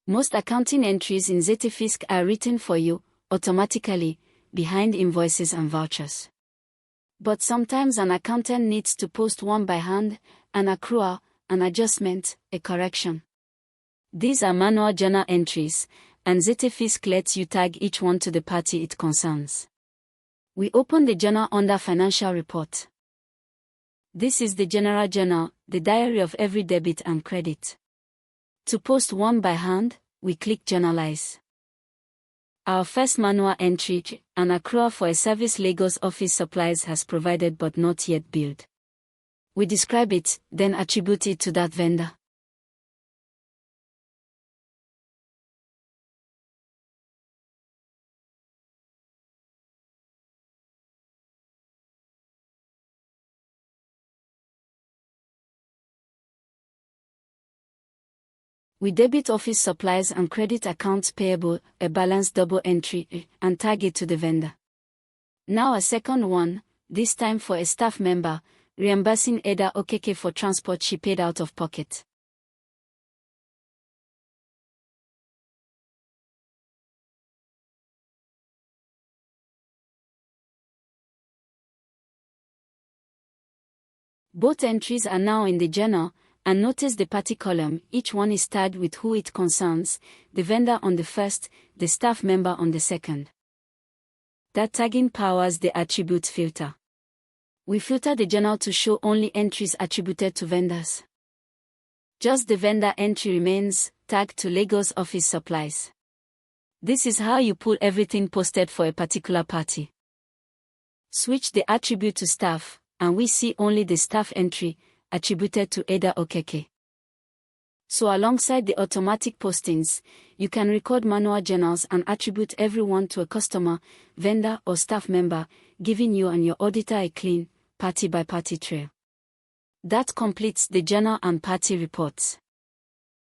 Most accounting entries in ZetaFisc are written for you, automatically, behind invoices and vouchers. But sometimes an accountant needs to post one by hand, an accrual, an adjustment, a correction. These are manual journal entries, and ZetaFisc lets you tag each one to the party it concerns. We open the journal under Financial Report. This is the General Journal, the diary of every debit and credit. To post one by hand, we click Journalize. Our first manual entry, an accrual for a service Lagos office supplies has provided but not yet billed. We describe it, then attribute it to that vendor. We debit office supplies and credit accounts payable, a balance double entry, and tag it to the vendor. Now a second one, this time for a staff member, reimbursing Ada Okeke for transport she paid out of pocket. Both entries are now in the journal, and notice the party column, each one is tagged with who it concerns, the vendor on the first, the staff member on the second. That tagging powers the attribute filter. We filter the journal to show only entries attributed to vendors. Just the vendor entry remains, tagged to Lagos office supplies. This is how you pull everything posted for a particular party. Switch the attribute to staff, and we see only the staff entry, attributed to Ada Okeke. So alongside the automatic postings, you can record manual journals and attribute every one to a customer, vendor or staff member, giving you and your auditor a clean, party-by-party trail. That completes the journal and party reports.